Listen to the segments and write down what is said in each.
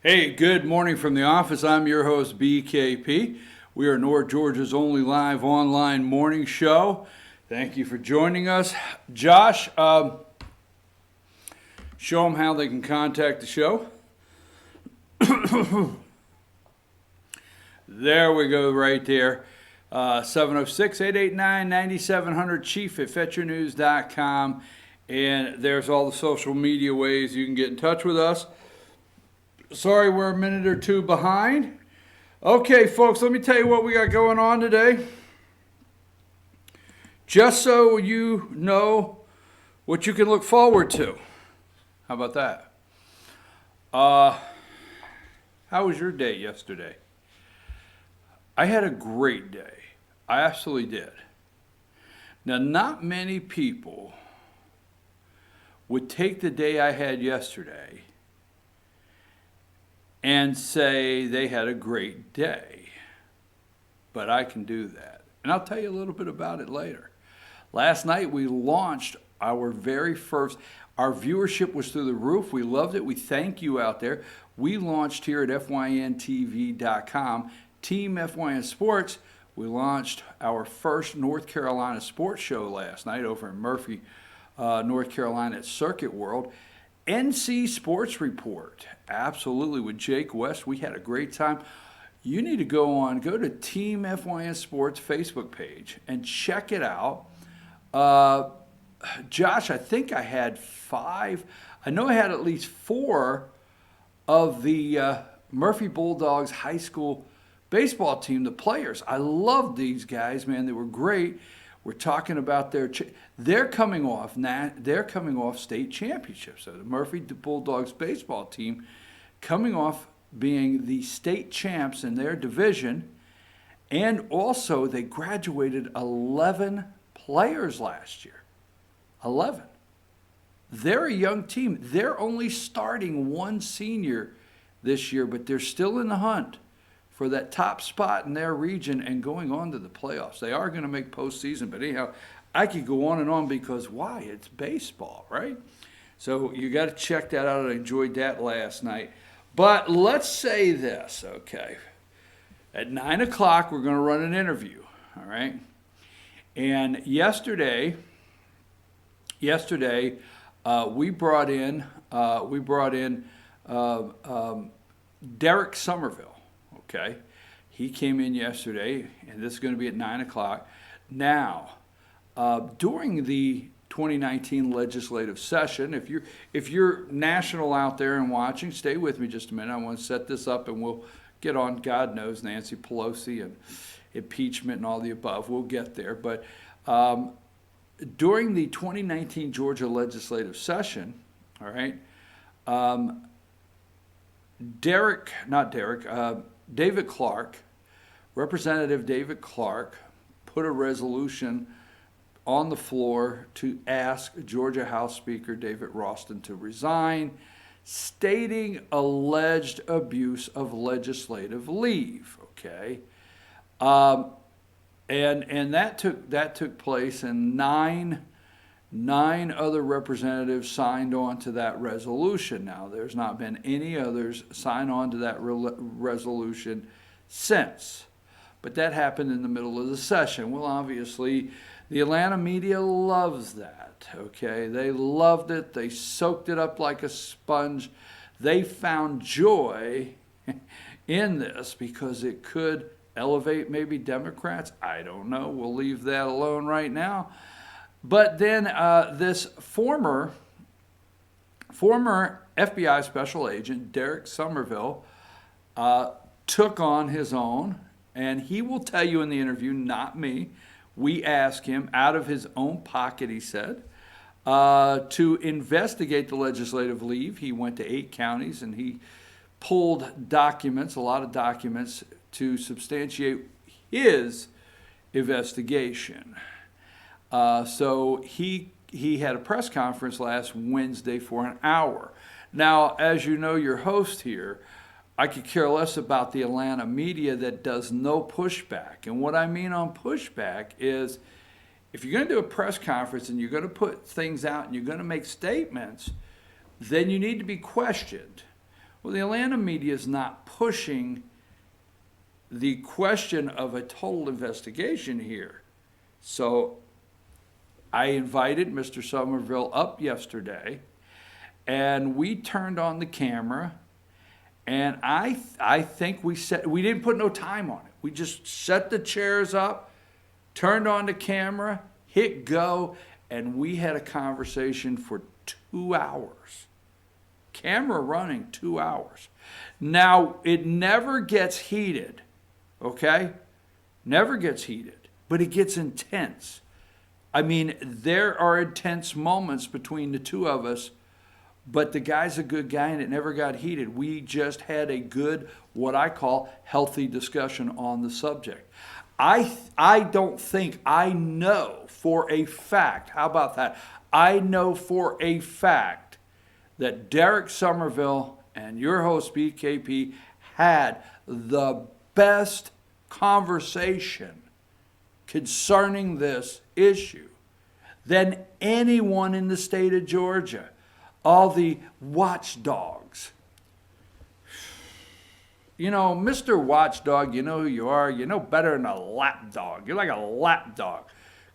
Hey, good morning from the office. I'm your host, BKP. We are North Georgia's only live online morning show. Thank you for joining us. Josh, show them how they can contact the show. There we go, right there. 706-889-9700, chief at fetchernews.com. And there's all the social media ways you can get in touch with us. Sorry, we're a minute or two behind. Okay, folks, let me tell you what we got going on today. Just so you know what you can look forward to. How about that? How was your day yesterday? I had a great day. I absolutely did. Now, not many people would take the day I had yesterday and say they had a great day. But I can do that. And I'll tell you a little bit about it later. Last night we launched our very first, our viewership was through the roof. We loved it. We thank you out there. We launched here at FYNTV.com, Team FYN Sports. We launched our first North Carolina sports show last night over in Murphy, North Carolina at Circuit World. NC Sports Report, absolutely, with Jake West. We had a great time. You need to go to Team FYN Sports Facebook page and check it out. Josh, I think I had 5. I know I had at least 4 of the Murphy Bulldogs high school baseball team, the players. I loved these guys, man. They were great. We're talking about they're coming off state championships. So the Murphy Bulldogs baseball team coming off being the state champs in their division, and also they graduated 11 players last year. 11. They're a young team. They're only starting 1 senior this year, but they're still in the hunt for that top spot in their region and going on to the playoffs. They are going to make postseason, but anyhow, I could go on and on because why? It's baseball, right? So you got to check that out. I enjoyed that last night. But let's say this, okay. At 9 o'clock, we're going to run an interview, all right? And yesterday, we brought in Derek Somerville. Okay, he came in yesterday, and this is going to be at 9 o'clock. Now, during the 2019 legislative session, if you're national out there and watching, stay with me just a minute. I want to set this up, and we'll get on, God knows, Nancy Pelosi and impeachment and all the above. We'll get there. But during the 2019 Georgia legislative session, all right, David Clark, Representative David Clark, put a resolution on the floor to ask Georgia House Speaker David Ralston to resign, stating alleged abuse of legislative leave. Okay, and that took place, and nine other representatives signed on to that resolution. Now, there's not been any others sign on to that resolution since. But that happened in the middle of the session. Well, obviously, the Atlanta media loves that, okay? They loved it. They soaked it up like a sponge. They found joy in this because it could elevate maybe Democrats. I don't know. We'll leave that alone right now. But then this former FBI special agent, Derek Somerville, took on his own, and he will tell you in the interview, not me. We asked him out of his own pocket, he said, to investigate the legislative leave. He went to 8 counties, and he pulled documents, a lot of documents, to substantiate his investigation. So he had a press conference last Wednesday for an hour. Now, as you know, your host here, I could care less about the Atlanta media that does no pushback. And what I mean on pushback is if you're going to do a press conference and you're going to put things out and you're going to make statements, then you need to be questioned. Well, the Atlanta media is not pushing the question of a total investigation here. So I invited Mr. Somerville up yesterday, and we turned on the camera, and I think we didn't put no time on it. We just set the chairs up, turned on the camera, hit go, and we had a conversation for 2 hours. Camera running 2 hours. Now, it never gets heated, okay? Never gets heated, but it gets intense. I mean, there are intense moments between the two of us, but the guy's a good guy and it never got heated. We just had a good, what I call, healthy discussion on the subject. I don't think, I know for a fact, how about that? I know for a fact that Derek Somerville and your host BKP had the best conversation concerning this issue than anyone in the state of Georgia. All the watchdogs. You know, Mr. Watchdog, you know who you are. You know better than a lapdog. You're like a lapdog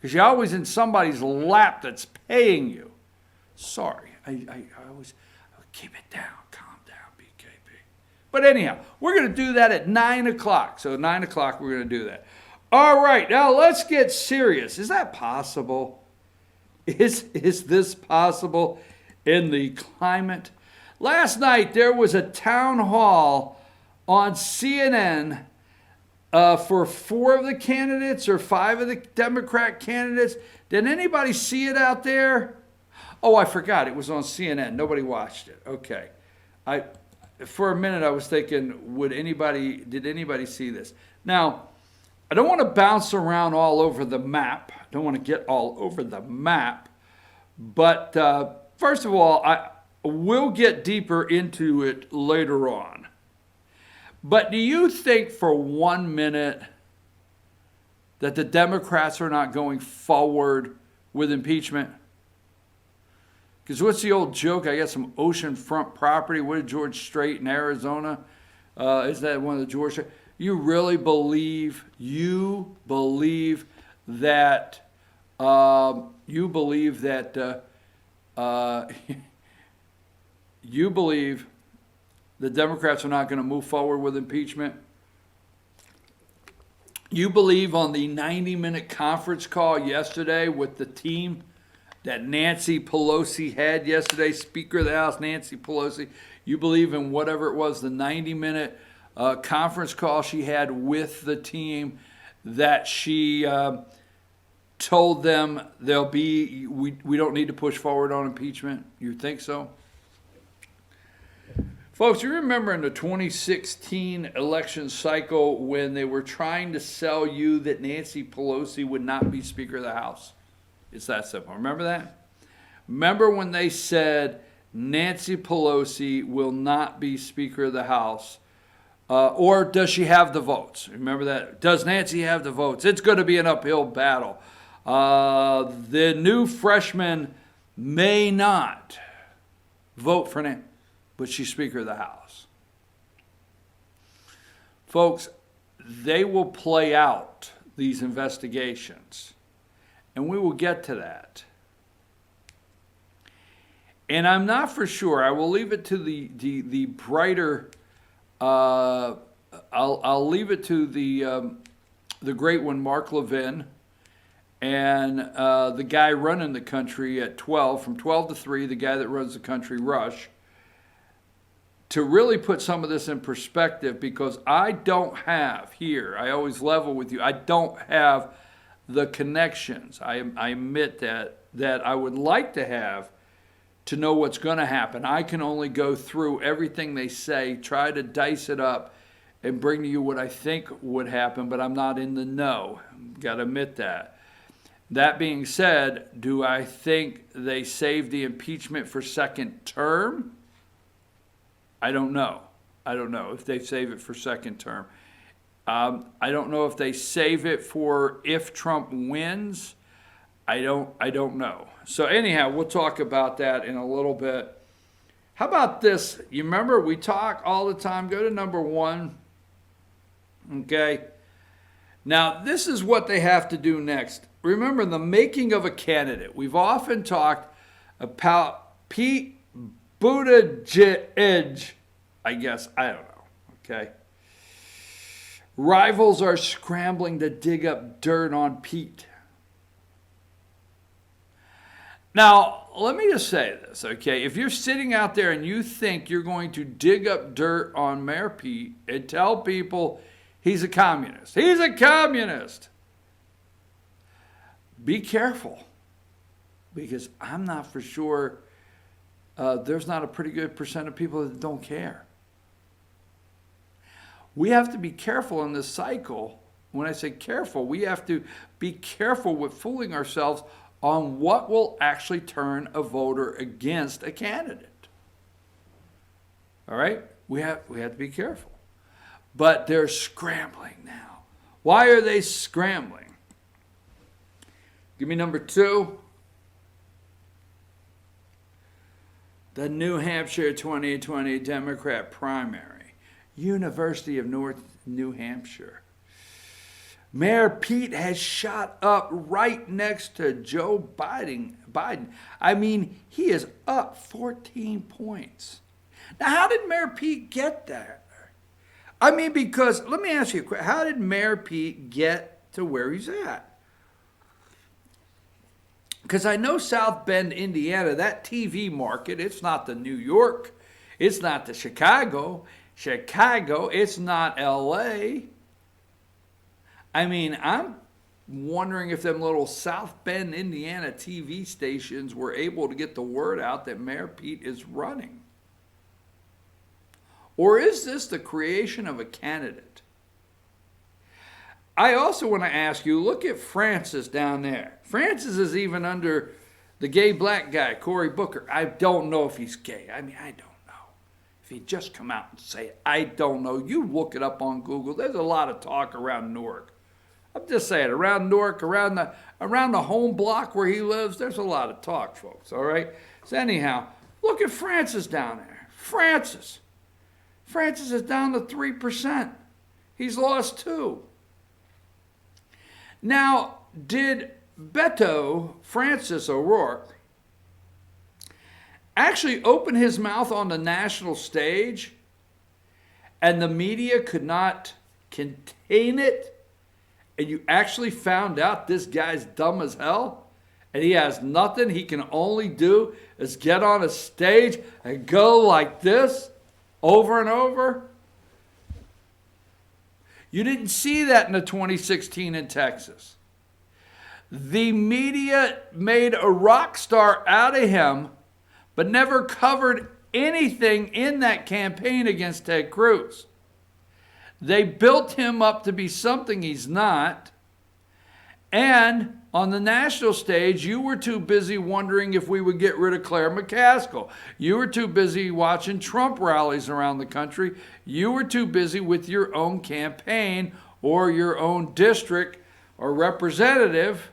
because you're always in somebody's lap that's paying you. Sorry, I always keep it down. Calm down, BKP. But anyhow, we're going to do that at 9 o'clock. So 9 o'clock, we're going to do that. All right, now let's get serious. Is that possible? Is this possible in the climate? Last night, there was a town hall on CNN for 4 of the candidates or 5 of the Democrat candidates. Did anybody see it out there? Oh, I forgot. It was on CNN. Nobody watched it. Okay. For a minute, I was thinking, did anybody see this? Now, I don't want to bounce around all over the map. I don't want to get all over the map. But first of all, I will get deeper into it later on. But do you think for 1 minute that the Democrats are not going forward with impeachment? Because what's the old joke? I got some oceanfront property. What did George Strait in Arizona? Is that one of the George? You really believe? You believe that? You believe that? You believe the Democrats are not going to move forward with impeachment? You believe on the 90-minute conference call yesterday with the team that Nancy Pelosi had yesterday, Speaker of the House Nancy Pelosi, you believe in whatever it was, the 90-minute conference call she had with the team, that she told them we don't need to push forward on impeachment? You think so? Folks, you remember in the 2016 election cycle when they were trying to sell you that Nancy Pelosi would not be Speaker of the House? It's that simple. Remember that? Remember when they said Nancy Pelosi will not be Speaker of the House? Or does she have the votes? Remember that? Does Nancy have the votes? It's going to be an uphill battle. The new freshman may not vote for Nancy, but she's Speaker of the House. Folks, they will play out these investigations. And we will get to that. And I'm not for sure. I will leave it to the brighter. I'll leave it to the great one, Mark Levin, and the guy running the country at 12, from 12 to 3, the guy that runs the country, Rush, to really put some of this in perspective, because I don't have here. I always level with you. I don't have the connections, I admit that I would like to have to know what's going to happen. I can only go through everything they say, try to dice it up, and bring to you what I think would happen, but I'm not in the know. Got to admit that. That being said, do I think they saved the impeachment for second term? I don't know. I don't know if they save it for second term. I don't know if they save it for if Trump wins. I don't know. So anyhow, we'll talk about that in a little bit. How about this? You remember we talk all the time. Go to number 1. Okay. Now, this is what they have to do next. Remember, the making of a candidate. We've often talked about Pete Buttigieg, I guess. I don't know. Okay. Rivals are scrambling to dig up dirt on Pete. Now, let me just say this, okay? If you're sitting out there and you think you're going to dig up dirt on Mayor Pete and tell people he's a communist. He's a communist. Be careful, because I'm not for sure there's not a pretty good percent of people that don't care. We have to be careful in this cycle. When I say careful, we have to be careful with fooling ourselves on what will actually turn a voter against a candidate. All right? We have to be careful. But they're scrambling now. Why are they scrambling? Give me number 2. The New Hampshire 2020 Democrat primary. University of North New Hampshire. Mayor Pete has shot up right next to Joe Biden. I mean, he is up 14 points. Now, how did Mayor Pete get there? I mean, because, let me ask you a question. How did Mayor Pete get to where he's at? Because I know South Bend, Indiana, that TV market, it's not the New York. It's not the Chicago. It's not LA. I mean, I'm wondering if them little South Bend, Indiana TV stations were able to get the word out that Mayor Pete is running. Or is this the creation of a candidate? I also want to ask you, look at Francis down there. Francis is even under the gay black guy, Cory Booker. I don't know if he's gay. I mean, I don't know. If he'd just come out and say it, I don't know. You look it up on Google. There's a lot of talk around Newark. I'm just saying, around Newark, around the home block where he lives, there's a lot of talk, folks, all right? So anyhow, look at Francis down there. Francis is down to 3%. He's lost 2. Now, did Beto Francis O'Rourke actually open his mouth on the national stage and the media could not contain it? And you actually found out this guy's dumb as hell and he has nothing he can only do is get on a stage and go like this over and over? You didn't see that in the 2016 in Texas. The media made a rock star out of him, but never covered anything in that campaign against Ted Cruz. They built him up to be something he's not. And on the national stage, you were too busy wondering if we would get rid of Claire McCaskill. You were too busy watching Trump rallies around the country. You were too busy with your own campaign or your own district or representative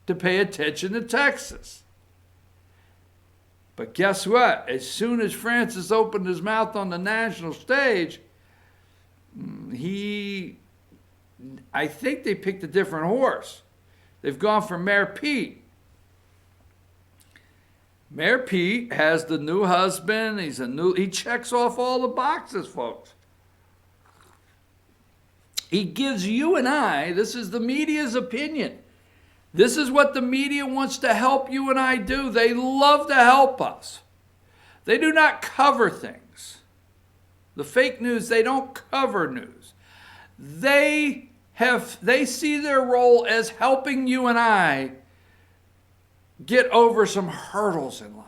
to pay attention to Texas. But guess what? As soon as Francis opened his mouth on the national stage, I think they picked a different horse. They've gone for Mayor Pete. Mayor Pete has the new husband. He checks off all the boxes, folks. He gives you and I, this is the media's opinion. This is what the media wants to help you and I do. They love to help us. They do not cover things. The fake news, they don't cover news. They see their role as helping you and I get over some hurdles in life.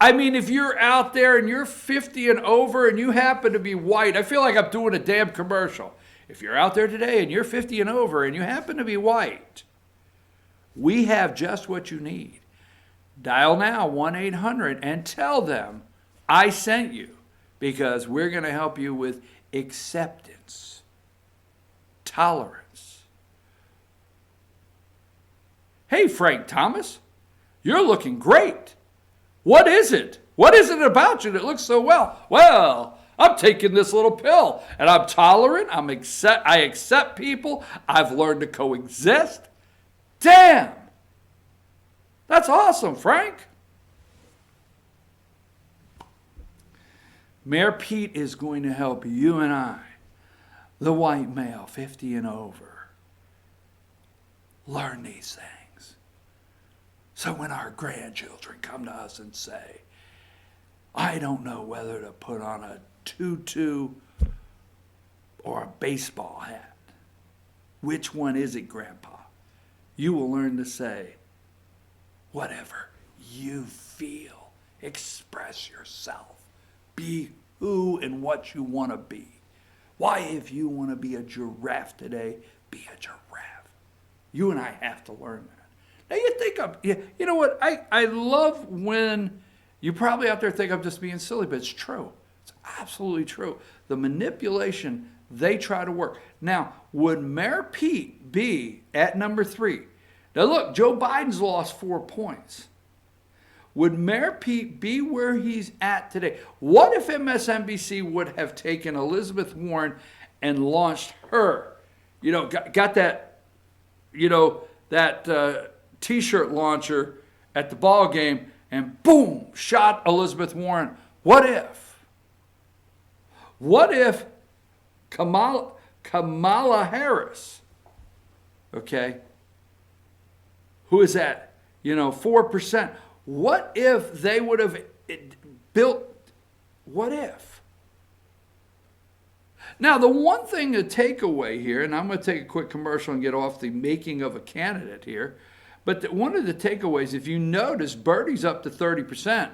I mean, if you're out there and you're 50 and over and you happen to be white, I feel like I'm doing a damn commercial. If you're out there today and you're 50 and over and you happen to be white, we have just what you need. Dial now 1-800 and tell them I sent you, because we're going to help you with acceptance, tolerance. Hey, Frank Thomas, you're looking great. What is it? What is it about you that looks so well? Well, I'm taking this little pill, and I'm tolerant. I accept people. I've learned to coexist. Damn. That's awesome, Frank. Mayor Pete is going to help you and I, the white male, 50 and over, learn these things. So when our grandchildren come to us and say, I don't know whether to put on a tutu or a baseball hat. Which one is it, Grandpa? You will learn to say, whatever you feel, express yourself. Be who and what you want to be. Why, if you want to be a giraffe today, be a giraffe. You and I have to learn that. Now you think you know what? I love when you probably out there think I'm just being silly, but it's true. It's absolutely true. The manipulation they try to work. Now, would Mayor Pete be at number 3? Now look, Joe Biden's lost 4 points. Would Mayor Pete be where he's at today? What if MSNBC would have taken Elizabeth Warren and launched her? You know, got that, you know, that T-shirt launcher at the ball game and boom, shot Elizabeth Warren. What if? What if Kamala Harris, okay, who is at, 4%. What if they would have built, what if? Now, the one thing to take away here, and I'm going to take a quick commercial and get off the making of a candidate here, but one of the takeaways, if you notice, Bernie's up to 30%.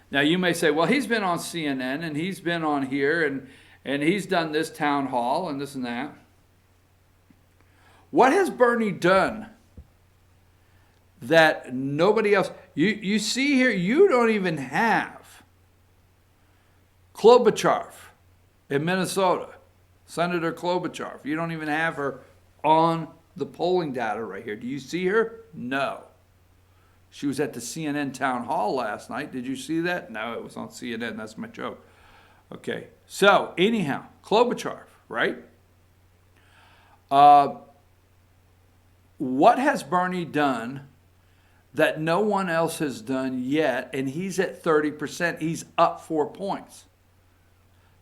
Now, you may say, well, he's been on CNN, and he's been on here, and he's done this town hall, and this and that. What has Bernie done that nobody else? You see here, you don't even have Klobuchar in Minnesota, Senator Klobuchar. You don't even have her on the polling data right here. Do you see her? No. She was at the CNN town hall last night. Did you see that? No, it was on CNN. That's my joke. Okay. So, anyhow, Klobuchar, right? What has Bernie done that no one else has done yet? And he's at 30%. He's up 4 points.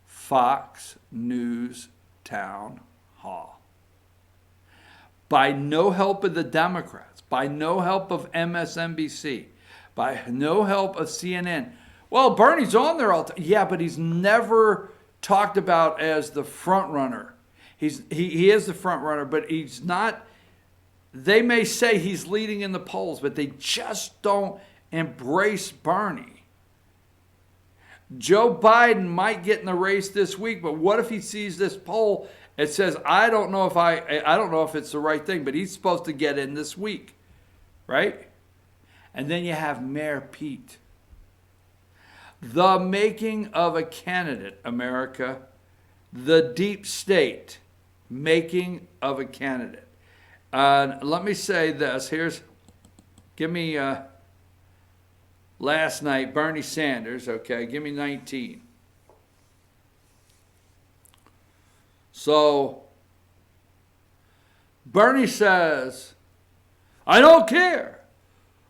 Fox News town hall. By no help of the Democrats, by no help of MSNBC, by no help of CNN. Well, Bernie's on there all the time. Yeah, but he's never talked about as the front runner. He is the front runner, but he's not. They may say he's leading in the polls, but they just don't embrace Bernie. Joe Biden might get in the race this week, but what if he sees this poll? It says, I don't know if it's the right thing, but he's supposed to get in this week, right? And then you have Mayor Pete. The making of a candidate, America. The deep state making of a candidate. Let me say this. Give me last night, Bernie Sanders, okay? Give me 19. So, Bernie says, I don't care.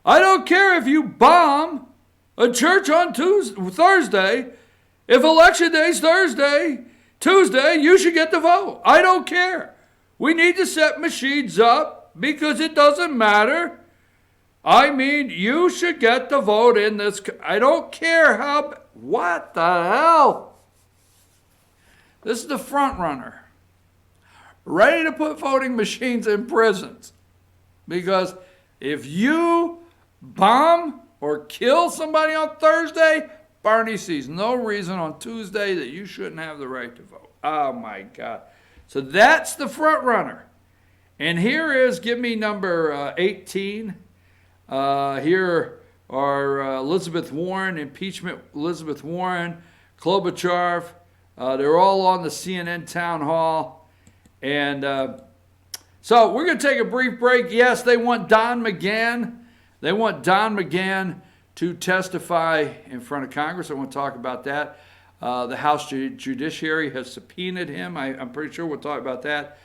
I don't care if you bomb a church on Thursday. If election day's Tuesday, you should get the vote. I don't care. We need to set machines up because it doesn't matter. I mean, you should get the vote in this. I don't care how. What the hell? This is the front runner. Ready to put voting machines in prisons. Because if you bomb or kill somebody on Thursday, Bernie sees no reason on Tuesday that you shouldn't have the right to vote. Oh my God. So that's the front runner. And here is, give me number 18. Here are Elizabeth Warren, impeachment Elizabeth Warren, Klobuchar. They're all on the CNN town hall. And so we're going to take a brief break. Yes, they want Don McGahn. They want Don McGahn to testify in front of Congress. I want to talk about that. The House Judiciary has subpoenaed him. I'm pretty sure we'll talk about that.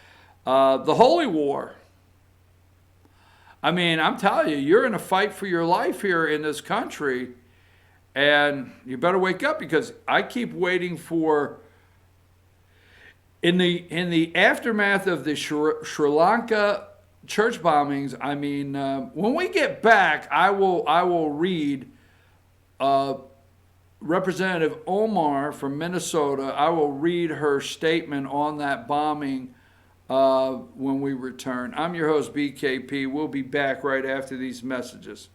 The Holy War. I mean, I'm telling you, you're in a fight for your life here in this country, and you better wake up, because I keep waiting for, in the aftermath of the Sri Lanka church bombings. I mean, when we get back, I will read Representative Omar from Minnesota. I will read her statement on that bombing when we return. I'm your host, BKP. We'll be back right after these messages.